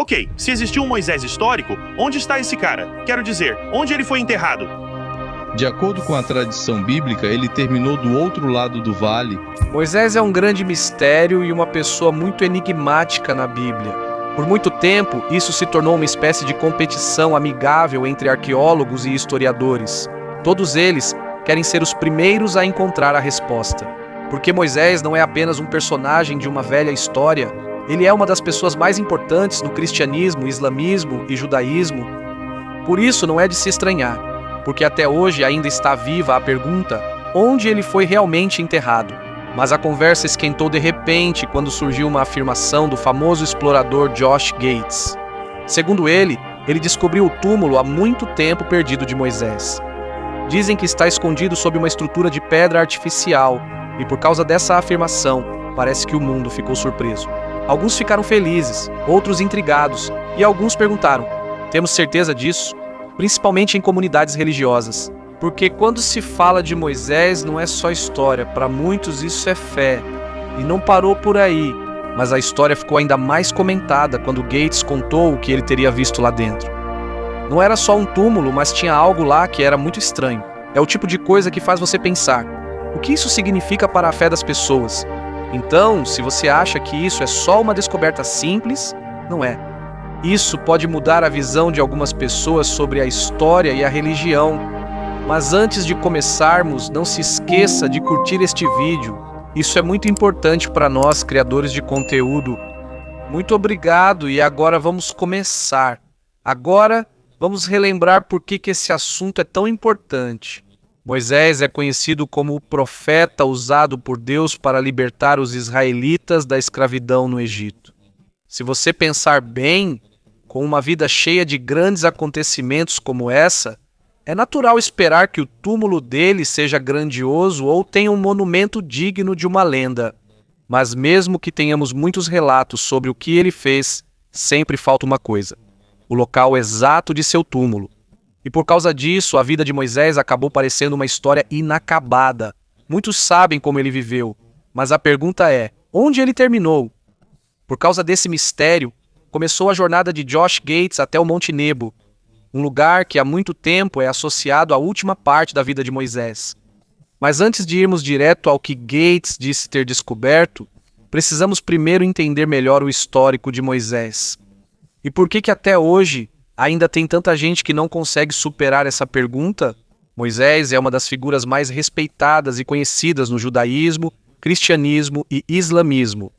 Ok, se existiu um Moisés histórico, onde está esse cara? Quero dizer, onde ele foi enterrado? De acordo com a tradição bíblica, ele terminou do outro lado do vale. Moisés é um grande mistério e uma pessoa muito enigmática na Bíblia. Por muito tempo, isso se tornou uma espécie de competição amigável entre arqueólogos e historiadores. Todos eles querem ser os primeiros a encontrar a resposta. Porque Moisés não é apenas um personagem de uma velha história, ele é uma das pessoas mais importantes no cristianismo, islamismo e judaísmo. Por isso não é de se estranhar, porque até hoje ainda está viva a pergunta onde ele foi realmente enterrado. Mas a conversa esquentou de repente quando surgiu uma afirmação do famoso explorador Josh Gates. Segundo ele descobriu o túmulo há muito tempo perdido de Moisés. Dizem que está escondido sob uma estrutura de pedra artificial, e por causa dessa afirmação, parece que o mundo ficou surpreso. Alguns ficaram felizes, outros intrigados, e alguns perguntaram: temos certeza disso? Principalmente em comunidades religiosas. Porque quando se fala de Moisés não é só história, para muitos isso é fé. E não parou por aí, mas a história ficou ainda mais comentada quando Gates contou o que ele teria visto lá dentro. Não era só um túmulo, mas tinha algo lá que era muito estranho. É o tipo de coisa que faz você pensar: o que isso significa para a fé das pessoas? Então, se você acha que isso é só uma descoberta simples, não é. Isso pode mudar a visão de algumas pessoas sobre a história e a religião. Mas antes de começarmos, não se esqueça de curtir este vídeo. Isso é muito importante para nós, criadores de conteúdo. Muito obrigado e agora vamos começar. Agora, vamos relembrar por que esse assunto é tão importante. Moisés é conhecido como o profeta usado por Deus para libertar os israelitas da escravidão no Egito. Se você pensar bem, com uma vida cheia de grandes acontecimentos como essa, é natural esperar que o túmulo dele seja grandioso ou tenha um monumento digno de uma lenda. Mas mesmo que tenhamos muitos relatos sobre o que ele fez, sempre falta uma coisa: o local exato de seu túmulo. E por causa disso, a vida de Moisés acabou parecendo uma história inacabada. Muitos sabem como ele viveu, mas a pergunta é: onde ele terminou? Por causa desse mistério, começou a jornada de Josh Gates até o Monte Nebo, um lugar que há muito tempo é associado à última parte da vida de Moisés. Mas antes de irmos direto ao que Gates disse ter descoberto, precisamos primeiro entender melhor o histórico de Moisés. E por que até hoje ainda tem tanta gente que não consegue superar essa pergunta? Moisés é uma das figuras mais respeitadas e conhecidas no judaísmo, cristianismo e islamismo.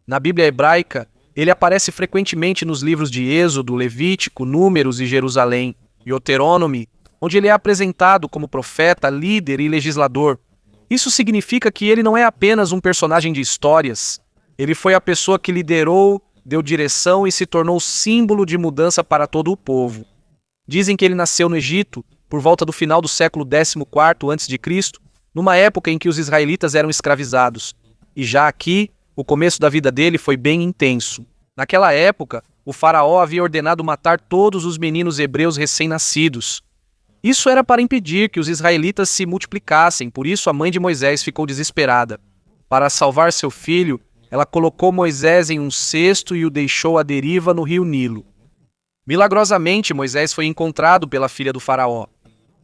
Na Bíblia hebraica, ele aparece frequentemente nos livros de Êxodo, Levítico, Números e Jerusalém, e Deuteronômio, onde ele é apresentado como profeta, líder e legislador. Isso significa que ele não é apenas um personagem de histórias. Ele foi a pessoa que liderou, deu direção e se tornou símbolo de mudança para todo o povo. Dizem que ele nasceu no Egito, por volta do final do século 14º a.C., numa época em que os israelitas eram escravizados. E já aqui, o começo da vida dele foi bem intenso. Naquela época, o faraó havia ordenado matar todos os meninos hebreus recém-nascidos. Isso era para impedir que os israelitas se multiplicassem, por isso a mãe de Moisés ficou desesperada. Para salvar seu filho, ela colocou Moisés em um cesto e o deixou à deriva no rio Nilo. Milagrosamente, Moisés foi encontrado pela filha do faraó.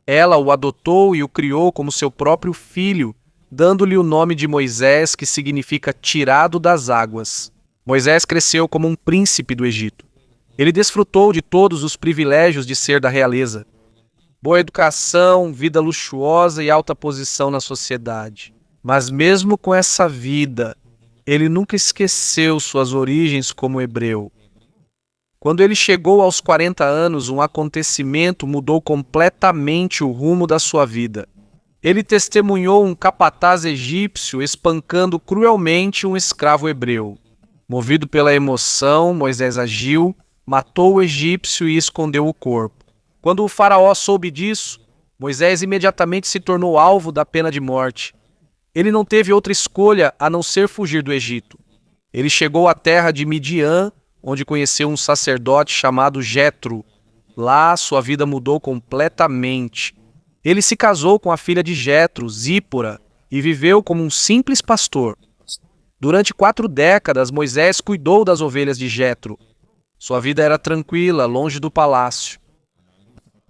Ela o adotou e o criou como seu próprio filho, dando-lhe o nome de Moisés, que significa tirado das águas. Moisés cresceu como um príncipe do Egito. Ele desfrutou de todos os privilégios de ser da realeza. Boa educação, vida luxuosa e alta posição na sociedade. Mas mesmo com essa vida, ele nunca esqueceu suas origens como hebreu. Quando ele chegou aos 40 anos, um acontecimento mudou completamente o rumo da sua vida. Ele testemunhou um capataz egípcio espancando cruelmente um escravo hebreu. Movido pela emoção, Moisés agiu, matou o egípcio e escondeu o corpo. Quando o faraó soube disso, Moisés imediatamente se tornou alvo da pena de morte. Ele não teve outra escolha a não ser fugir do Egito. Ele chegou à terra de Midian, onde conheceu um sacerdote chamado Jetro. Lá, sua vida mudou completamente. Ele se casou com a filha de Jetro, Zípora, e viveu como um simples pastor. Durante 4 décadas, Moisés cuidou das ovelhas de Jetro. Sua vida era tranquila, longe do palácio.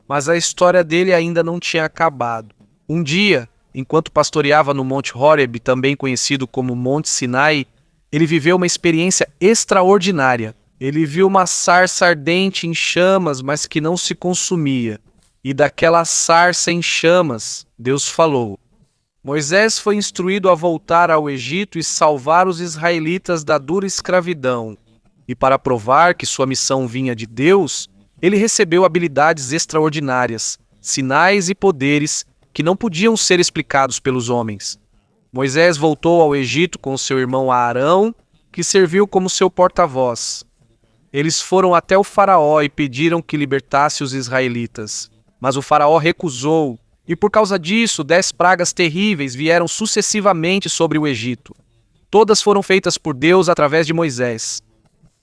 Mas a história dele ainda não tinha acabado. Um dia, enquanto pastoreava no Monte Horeb, também conhecido como Monte Sinai, ele viveu uma experiência extraordinária. Ele viu uma sarça ardente em chamas, mas que não se consumia. E daquela sarça em chamas, Deus falou. Moisés foi instruído a voltar ao Egito e salvar os israelitas da dura escravidão. E para provar que sua missão vinha de Deus, ele recebeu habilidades extraordinárias, sinais e poderes que não podiam ser explicados pelos homens. Moisés voltou ao Egito com seu irmão Arão, que serviu como seu porta-voz. Eles foram até o faraó e pediram que libertasse os israelitas. Mas o faraó recusou, e por causa disso 10 pragas terríveis vieram sucessivamente sobre o Egito. Todas foram feitas por Deus através de Moisés.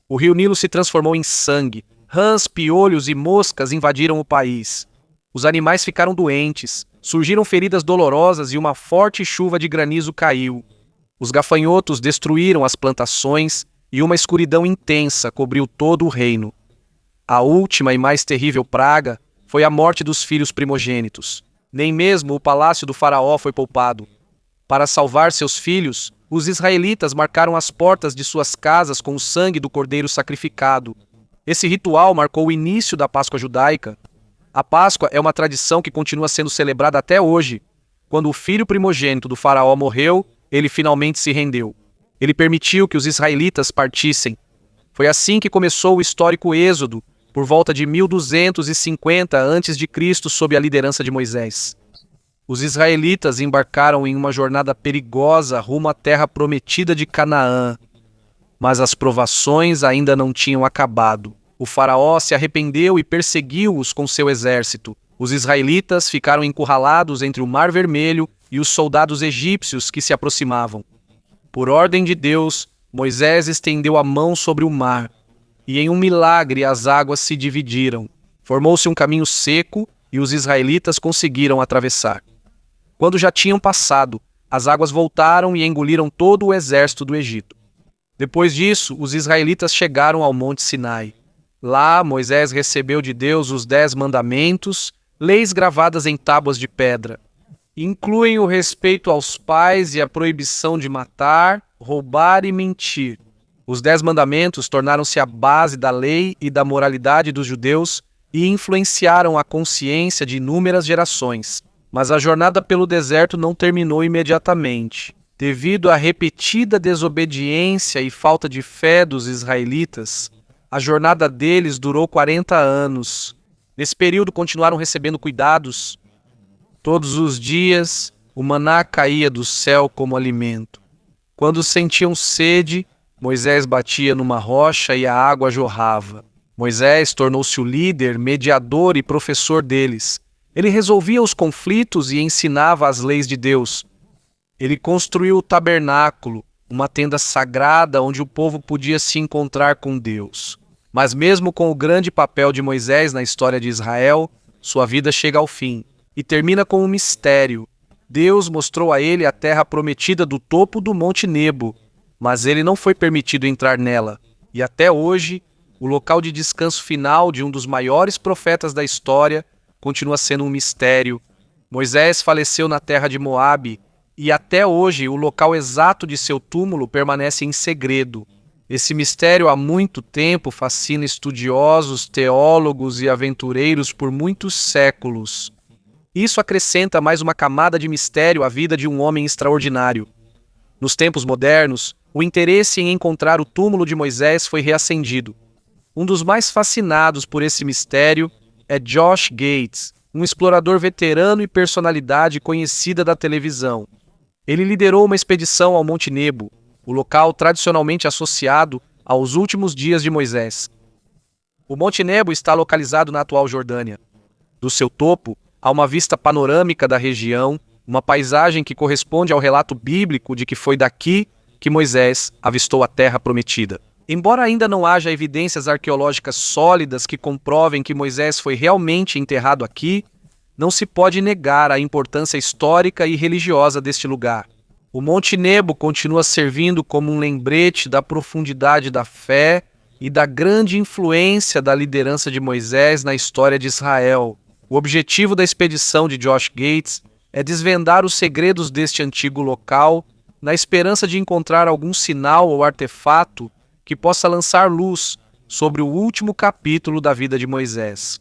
O rio Nilo se transformou em sangue. Rãs, piolhos e moscas invadiram o país. Os animais ficaram doentes. Surgiram feridas dolorosas e uma forte chuva de granizo caiu. Os gafanhotos destruíram as plantações e uma escuridão intensa cobriu todo o reino. A última e mais terrível praga foi a morte dos filhos primogênitos. Nem mesmo o palácio do faraó foi poupado. Para salvar seus filhos, os israelitas marcaram as portas de suas casas com o sangue do cordeiro sacrificado. Esse ritual marcou o início da Páscoa judaica. A Páscoa é uma tradição que continua sendo celebrada até hoje. Quando o filho primogênito do faraó morreu, ele finalmente se rendeu. Ele permitiu que os israelitas partissem. Foi assim que começou o histórico Êxodo, por volta de 1250 a.C., sob a liderança de Moisés. Os israelitas embarcaram em uma jornada perigosa rumo à terra prometida de Canaã. Mas as provações ainda não tinham acabado. O faraó se arrependeu e perseguiu-os com seu exército. Os israelitas ficaram encurralados entre o Mar Vermelho e os soldados egípcios que se aproximavam. Por ordem de Deus, Moisés estendeu a mão sobre o mar, e em um milagre as águas se dividiram. Formou-se um caminho seco e os israelitas conseguiram atravessar. Quando já tinham passado, as águas voltaram e engoliram todo o exército do Egito. Depois disso, os israelitas chegaram ao Monte Sinai. Lá, Moisés recebeu de Deus os 10 mandamentos, leis gravadas em tábuas de pedra. Incluem o respeito aos pais e a proibição de matar, roubar e mentir. Os 10 mandamentos tornaram-se a base da lei e da moralidade dos judeus e influenciaram a consciência de inúmeras gerações. Mas a jornada pelo deserto não terminou imediatamente. Devido à repetida desobediência e falta de fé dos israelitas, a jornada deles durou 40 anos. Nesse período continuaram recebendo cuidados. Todos os dias, o maná caía do céu como alimento. Quando sentiam sede, Moisés batia numa rocha e a água jorrava. Moisés tornou-se o líder, mediador e professor deles. Ele resolvia os conflitos e ensinava as leis de Deus. Ele construiu o tabernáculo, uma tenda sagrada onde o povo podia se encontrar com Deus. Mas mesmo com o grande papel de Moisés na história de Israel, sua vida chega ao fim e termina com um mistério. Deus mostrou a ele a terra prometida do topo do Monte Nebo, mas ele não foi permitido entrar nela. E até hoje, o local de descanso final de um dos maiores profetas da história continua sendo um mistério. Moisés faleceu na terra de Moabe, e até hoje o local exato de seu túmulo permanece em segredo. Esse mistério há muito tempo fascina estudiosos, teólogos e aventureiros por muitos séculos. Isso acrescenta mais uma camada de mistério à vida de um homem extraordinário. Nos tempos modernos, o interesse em encontrar o túmulo de Moisés foi reacendido. Um dos mais fascinados por esse mistério é Josh Gates, um explorador veterano e personalidade conhecida da televisão. Ele liderou uma expedição ao Monte Nebo, o local tradicionalmente associado aos últimos dias de Moisés. O Monte Nebo está localizado na atual Jordânia. Do seu topo, há uma vista panorâmica da região, uma paisagem que corresponde ao relato bíblico de que foi daqui que Moisés avistou a terra prometida. Embora ainda não haja evidências arqueológicas sólidas que comprovem que Moisés foi realmente enterrado aqui, não se pode negar a importância histórica e religiosa deste lugar. O Monte Nebo continua servindo como um lembrete da profundidade da fé e da grande influência da liderança de Moisés na história de Israel. O objetivo da expedição de Josh Gates é desvendar os segredos deste antigo local, na esperança de encontrar algum sinal ou artefato que possa lançar luz sobre o último capítulo da vida de Moisés.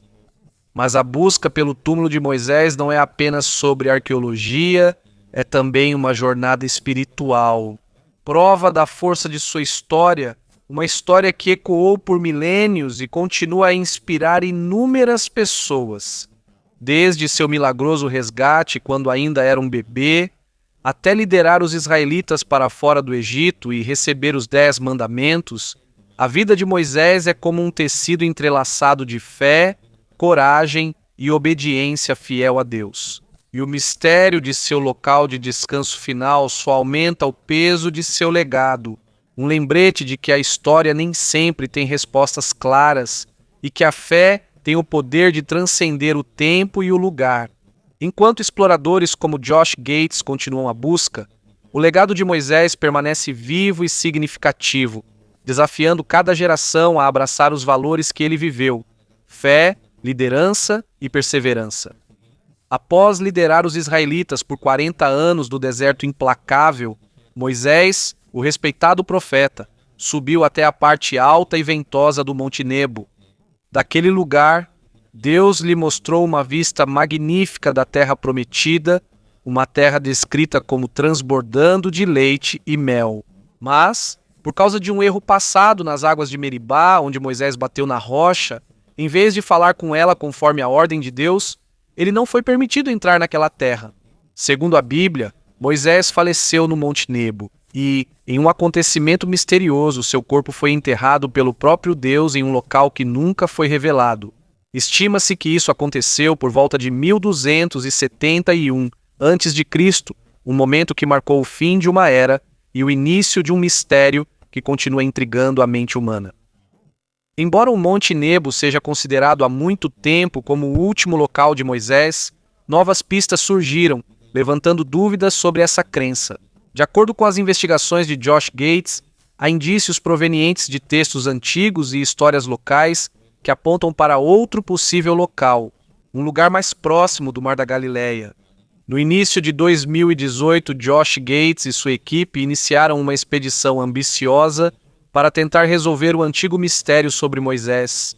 Mas a busca pelo túmulo de Moisés não é apenas sobre arqueologia, é também uma jornada espiritual. Prova da força de sua história, uma história que ecoou por milênios e continua a inspirar inúmeras pessoas. Desde seu milagroso resgate quando ainda era um bebê, até liderar os israelitas para fora do Egito e receber os 10 mandamentos, a vida de Moisés é como um tecido entrelaçado de fé, coragem e obediência fiel a Deus. E o mistério de seu local de descanso final só aumenta o peso de seu legado, um lembrete de que a história nem sempre tem respostas claras e que a fé tem o poder de transcender o tempo e o lugar. Enquanto exploradores como Josh Gates continuam a busca, o legado de Moisés permanece vivo e significativo, desafiando cada geração a abraçar os valores que ele viveu: fé, liderança e perseverança. Após liderar os israelitas por 40 anos do deserto implacável, Moisés, o respeitado profeta, subiu até a parte alta e ventosa do Monte Nebo. Daquele lugar, Deus lhe mostrou uma vista magnífica da terra prometida, uma terra descrita como transbordando de leite e mel. Mas, por causa de um erro passado nas águas de Meribá, onde Moisés bateu na rocha, em vez de falar com ela conforme a ordem de Deus, ele não foi permitido entrar naquela terra. Segundo a Bíblia, Moisés faleceu no Monte Nebo e, em um acontecimento misterioso, seu corpo foi enterrado pelo próprio Deus em um local que nunca foi revelado. Estima-se que isso aconteceu por volta de 1271 a.C., um momento que marcou o fim de uma era e o início de um mistério que continua intrigando a mente humana. Embora o Monte Nebo seja considerado há muito tempo como o último local de Moisés, novas pistas surgiram, levantando dúvidas sobre essa crença. De acordo com as investigações de Josh Gates, há indícios provenientes de textos antigos e histórias locais que apontam para outro possível local, um lugar mais próximo do Mar da Galileia. No início de 2018, Josh Gates e sua equipe iniciaram uma expedição ambiciosa para tentar resolver o antigo mistério sobre Moisés.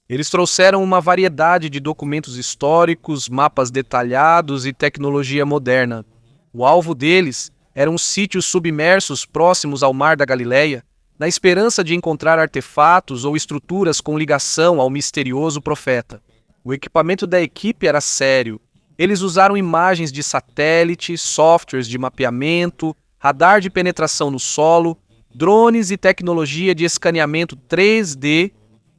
Eles trouxeram uma variedade de documentos históricos, mapas detalhados e tecnologia moderna. O alvo deles eram sítios submersos próximos ao Mar da Galileia, na esperança de encontrar artefatos ou estruturas com ligação ao misterioso profeta. O equipamento da equipe era sério. Eles usaram imagens de satélite, softwares de mapeamento, radar de penetração no solo, drones e tecnologia de escaneamento 3D.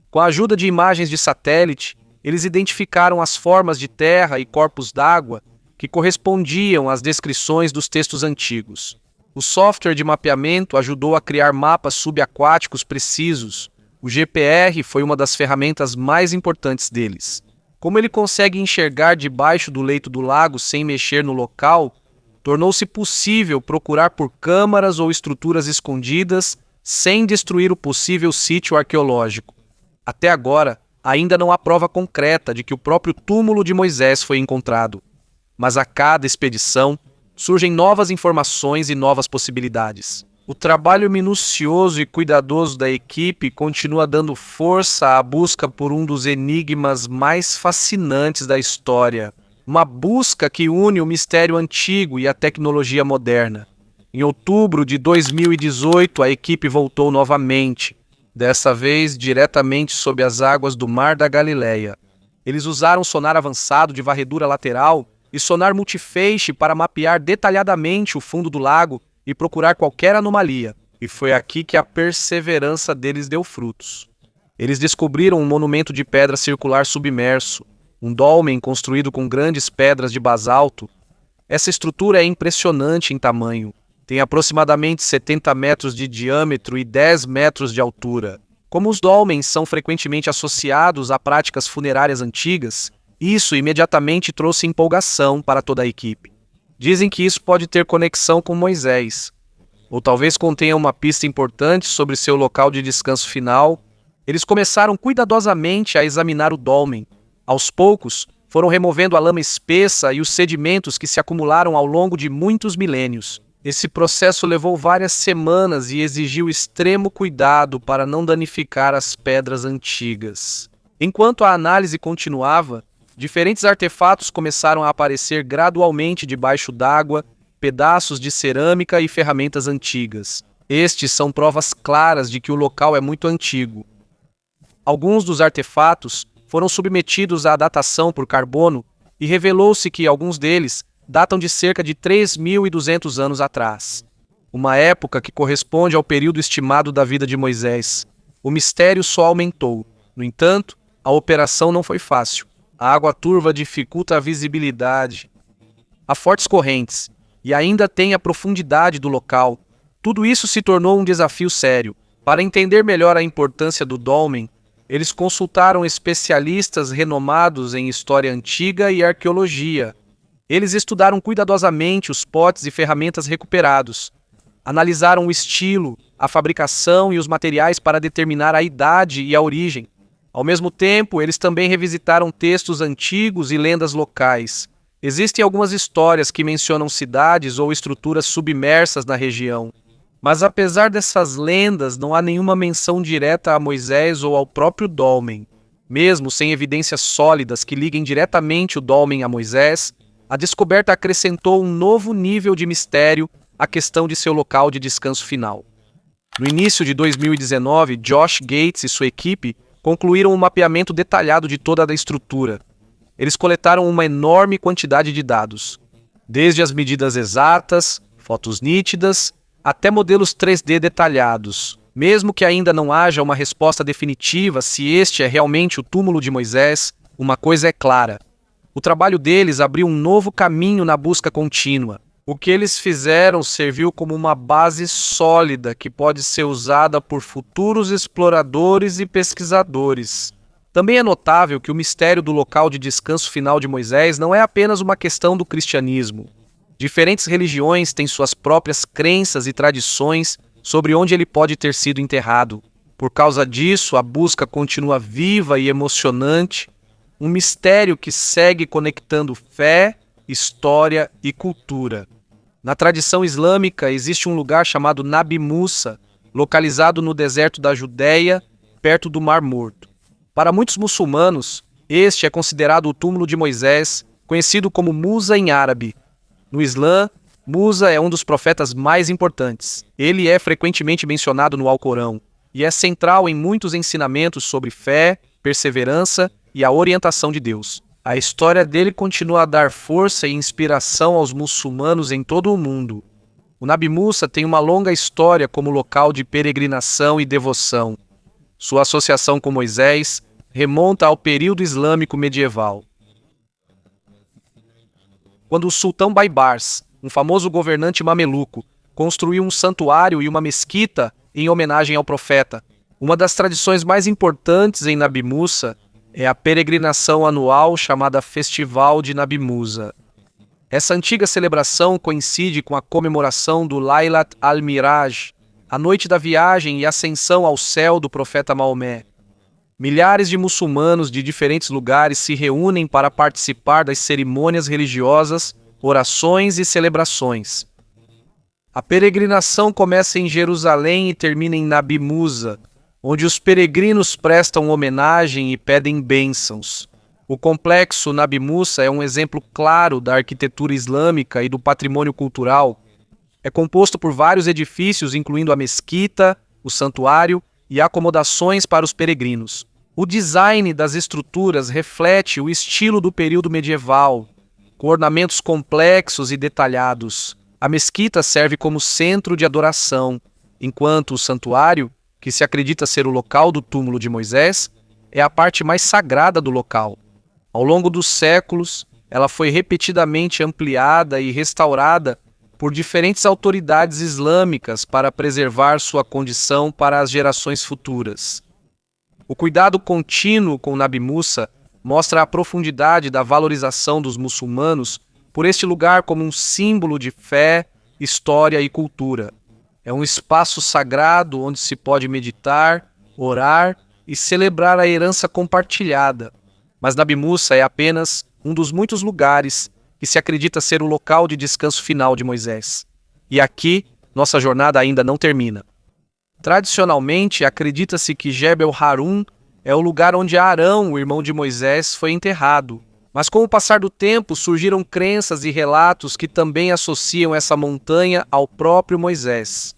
Com a ajuda de imagens de satélite, eles identificaram as formas de terra e corpos d'água que correspondiam às descrições dos textos antigos. O software de mapeamento ajudou a criar mapas subaquáticos precisos. O GPR foi uma das ferramentas mais importantes deles. Como ele consegue enxergar debaixo do leito do lago sem mexer no local, tornou-se possível procurar por câmaras ou estruturas escondidas sem destruir o possível sítio arqueológico. Até agora, ainda não há prova concreta de que o próprio túmulo de Moisés foi encontrado. Mas a cada expedição, surgem novas informações e novas possibilidades. O trabalho minucioso e cuidadoso da equipe continua dando força à busca por um dos enigmas mais fascinantes da história. Uma busca que une o mistério antigo e a tecnologia moderna. Em outubro de 2018, a equipe voltou novamente, dessa vez diretamente sob as águas do Mar da Galileia. Eles usaram sonar avançado de varredura lateral e sonar multifeixe para mapear detalhadamente o fundo do lago e procurar qualquer anomalia. E foi aqui que a perseverança deles deu frutos. Eles descobriram um monumento de pedra circular submerso, um dolmen construído com grandes pedras de basalto. Essa estrutura é impressionante em tamanho. Tem aproximadamente 70 metros de diâmetro e 10 metros de altura. Como os dolmens são frequentemente associados a práticas funerárias antigas, isso imediatamente trouxe empolgação para toda a equipe. Dizem que isso pode ter conexão com Moisés, ou talvez contenha uma pista importante sobre seu local de descanso final, Eles começaram cuidadosamente a examinar o dolmen. Aos poucos, foram removendo a lama espessa e os sedimentos que se acumularam ao longo de muitos milênios. Esse processo levou várias semanas e exigiu extremo cuidado para não danificar as pedras antigas. Enquanto a análise continuava, diferentes artefatos começaram a aparecer gradualmente debaixo d'água, pedaços de cerâmica e ferramentas antigas. Estes são provas claras de que o local é muito antigo. Alguns dos artefatos foram submetidos à datação por carbono e revelou-se que alguns deles datam de cerca de 3.200 anos atrás. Uma época que corresponde ao período estimado da vida de Moisés. O mistério só aumentou. No entanto, a operação não foi fácil. A água turva dificulta a visibilidade. Há fortes correntes e ainda tem a profundidade do local. Tudo isso se tornou um desafio sério. Para entender melhor a importância do dolmen, eles consultaram especialistas renomados em história antiga e arqueologia. Eles estudaram cuidadosamente os potes e ferramentas recuperados. Analisaram o estilo, a fabricação e os materiais para determinar a idade e a origem. Ao mesmo tempo, eles também revisitaram textos antigos e lendas locais. Existem algumas histórias que mencionam cidades ou estruturas submersas na região. Mas apesar dessas lendas, não há nenhuma menção direta a Moisés ou ao próprio dolmen. Mesmo sem evidências sólidas que liguem diretamente o dolmen a Moisés, a descoberta acrescentou um novo nível de mistério à questão de seu local de descanso final. No início de 2019, Josh Gates e sua equipe concluíram um mapeamento detalhado de toda a estrutura. Eles coletaram uma enorme quantidade de dados, desde as medidas exatas, fotos nítidas, até modelos 3D detalhados. Mesmo que ainda não haja uma resposta definitiva se este é realmente o túmulo de Moisés, uma coisa é clara. O trabalho deles abriu um novo caminho na busca contínua. O que eles fizeram serviu como uma base sólida que pode ser usada por futuros exploradores e pesquisadores. Também é notável que o mistério do local de descanso final de Moisés não é apenas uma questão do cristianismo. Diferentes religiões têm suas próprias crenças e tradições sobre onde ele pode ter sido enterrado. Por causa disso, a busca continua viva e emocionante, um mistério que segue conectando fé, história e cultura. Na tradição islâmica, existe um lugar chamado Nabi Musa, localizado no deserto da Judéia, perto do Mar Morto. Para muitos muçulmanos, este é considerado o túmulo de Moisés, conhecido como Musa em árabe. No Islã, Musa é um dos profetas mais importantes. Ele é frequentemente mencionado no Alcorão e é central em muitos ensinamentos sobre fé, perseverança e a orientação de Deus. A história dele continua a dar força e inspiração aos muçulmanos em todo o mundo. O Nabi Musa tem uma longa história como local de peregrinação e devoção. Sua associação com Moisés remonta ao período islâmico medieval. Quando o sultão Baibars, um famoso governante mameluco, construiu um santuário e uma mesquita em homenagem ao profeta. Uma das tradições mais importantes em Nabi Musa é a peregrinação anual chamada Festival de Nabi Musa. Essa antiga celebração coincide com a comemoração do Laylat al-Miraj, a noite da viagem e ascensão ao céu do profeta Maomé. Milhares de muçulmanos de diferentes lugares se reúnem para participar das cerimônias religiosas, orações e celebrações. A peregrinação começa em Jerusalém e termina em Nabi Musa, onde os peregrinos prestam homenagem e pedem bênçãos. O complexo Nabi Musa é um exemplo claro da arquitetura islâmica e do patrimônio cultural. É composto por vários edifícios, incluindo a mesquita, o santuário e acomodações para os peregrinos. O design das estruturas reflete o estilo do período medieval, com ornamentos complexos e detalhados. A mesquita serve como centro de adoração, enquanto o santuário, que se acredita ser o local do túmulo de Moisés, é a parte mais sagrada do local. Ao longo dos séculos, ela foi repetidamente ampliada e restaurada por diferentes autoridades islâmicas para preservar sua condição para as gerações futuras. O cuidado contínuo com Nabi Musa mostra a profundidade da valorização dos muçulmanos por este lugar como um símbolo de fé, história e cultura. É um espaço sagrado onde se pode meditar, orar e celebrar a herança compartilhada. Mas Nabi Musa é apenas um dos muitos lugares que se acredita ser o local de descanso final de Moisés. E aqui, nossa jornada ainda não termina. Tradicionalmente, acredita-se que Jebel Harun é o lugar onde Arão, o irmão de Moisés, foi enterrado. Mas com o passar do tempo, surgiram crenças e relatos que também associam essa montanha ao próprio Moisés.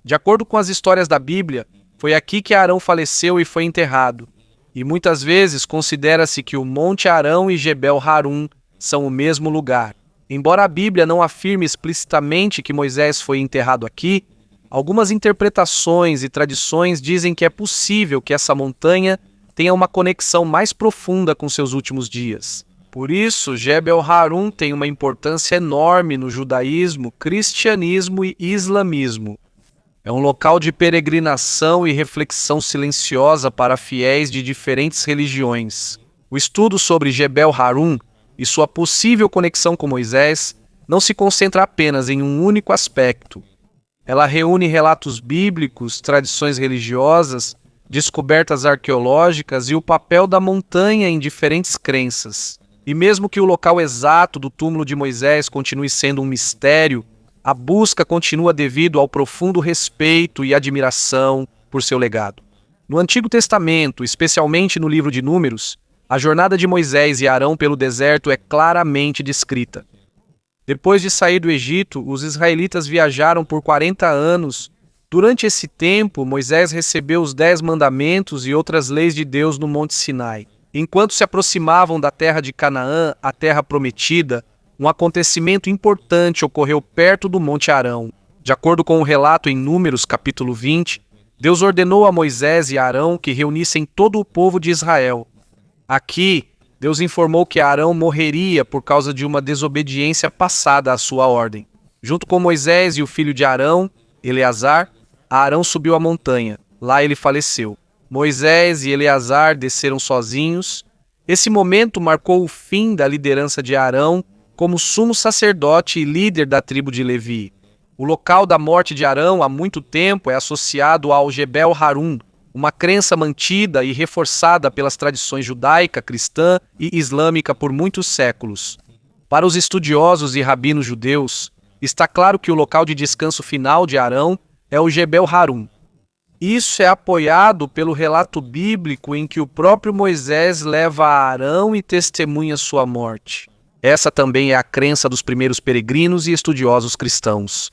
De acordo com as histórias da Bíblia, foi aqui que Arão faleceu e foi enterrado. E muitas vezes considera-se que o Monte Arão e Jebel Harun são o mesmo lugar. Embora a Bíblia não afirme explicitamente que Moisés foi enterrado aqui, algumas interpretações e tradições dizem que é possível que essa montanha tenha uma conexão mais profunda com seus últimos dias. Por isso, Jebel Harun tem uma importância enorme no judaísmo, cristianismo e islamismo. É um local de peregrinação e reflexão silenciosa para fiéis de diferentes religiões. O estudo sobre Jebel Harun e sua possível conexão com Moisés não se concentra apenas em um único aspecto. Ela reúne relatos bíblicos, tradições religiosas, descobertas arqueológicas e o papel da montanha em diferentes crenças. E mesmo que o local exato do túmulo de Moisés continue sendo um mistério, a busca continua devido ao profundo respeito e admiração por seu legado. No Antigo Testamento, especialmente no livro de Números, a jornada de Moisés e Arão pelo deserto é claramente descrita. Depois de sair do Egito, os israelitas viajaram por 40 anos. Durante esse tempo, Moisés recebeu os 10 mandamentos e outras leis de Deus no Monte Sinai. Enquanto se aproximavam da terra de Canaã, a terra prometida, um acontecimento importante ocorreu perto do Monte Arão. De acordo com o relato em Números, capítulo 20, Deus ordenou a Moisés e Arão que reunissem todo o povo de Israel. Aqui, Deus informou que Arão morreria por causa de uma desobediência passada à sua ordem. Junto com Moisés e o filho de Arão, Eleazar, Arão subiu a montanha. Lá ele faleceu. Moisés e Eleazar desceram sozinhos. Esse momento marcou o fim da liderança de Arão como sumo sacerdote e líder da tribo de Levi. O local da morte de Arão há muito tempo é associado ao Jebel Harun, uma crença mantida e reforçada pelas tradições judaica, cristã e islâmica por muitos séculos. Para os estudiosos e rabinos judeus, está claro que o local de descanso final de Arão é o Jebel Harun. Isso é apoiado pelo relato bíblico em que o próprio Moisés leva a Arão e testemunha sua morte. Essa também é a crença dos primeiros peregrinos e estudiosos cristãos.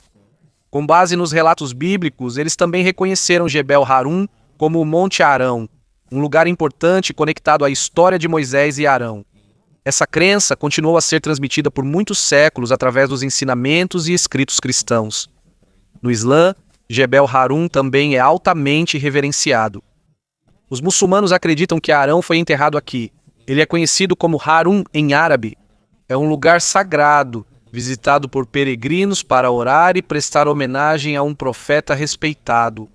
Com base nos relatos bíblicos, eles também reconheceram Jebel Harun como o Monte Arão, um lugar importante conectado à história de Moisés e Arão. Essa crença continuou a ser transmitida por muitos séculos através dos ensinamentos e escritos cristãos. No Islã, Jebel Harun também é altamente reverenciado. Os muçulmanos acreditam que Arão foi enterrado aqui. Ele é conhecido como Harun em árabe. É um lugar sagrado, visitado por peregrinos para orar e prestar homenagem a um profeta respeitado.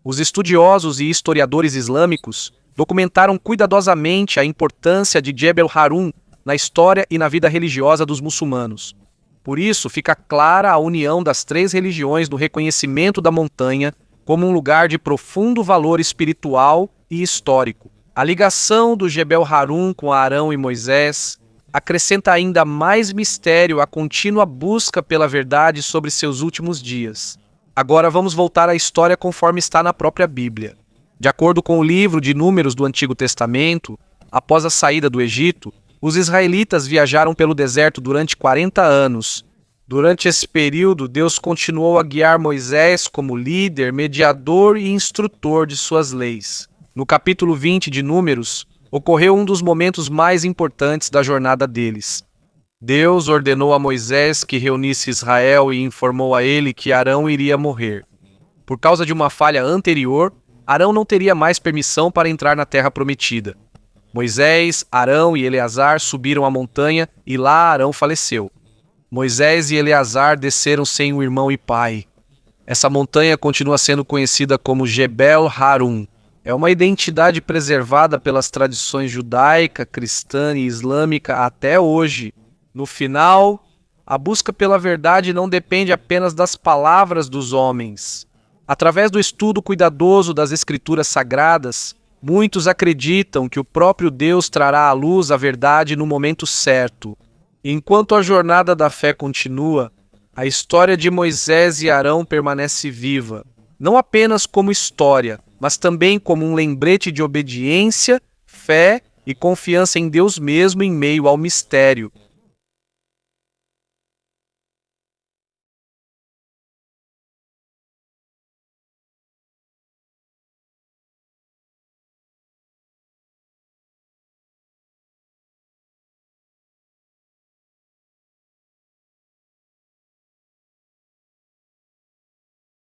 Os estudiosos e historiadores islâmicos documentaram cuidadosamente a importância de Jebel Harun na história e na vida religiosa dos muçulmanos. Por isso, fica clara a união das 3 religiões no reconhecimento da montanha como um lugar de profundo valor espiritual e histórico. A ligação do Jebel Harun com Arão e Moisés acrescenta ainda mais mistério à contínua busca pela verdade sobre seus últimos dias. Agora vamos voltar à história conforme está na própria Bíblia. De acordo com o livro de Números do Antigo Testamento, após a saída do Egito, os israelitas viajaram pelo deserto durante 40 anos. Durante esse período, Deus continuou a guiar Moisés como líder, mediador e instrutor de suas leis. No capítulo 20 de Números, ocorreu um dos momentos mais importantes da jornada deles. Deus ordenou a Moisés que reunisse Israel e informou a ele que Arão iria morrer. Por causa de uma falha anterior, Arão não teria mais permissão para entrar na terra prometida. Moisés, Arão e Eleazar subiram a montanha e lá Arão faleceu. Moisés e Eleazar desceram sem o irmão e pai. Essa montanha continua sendo conhecida como Jebel Harun. É uma identidade preservada pelas tradições judaica, cristã e islâmica até hoje. No final, a busca pela verdade não depende apenas das palavras dos homens. Através do estudo cuidadoso das escrituras sagradas, Muitos acreditam que o próprio Deus trará à luz a verdade no momento certo. Enquanto a jornada da fé continua, a história de Moisés e Arão permanece viva, não apenas como história, mas também como um lembrete de obediência, fé e confiança em Deus mesmo em meio ao mistério.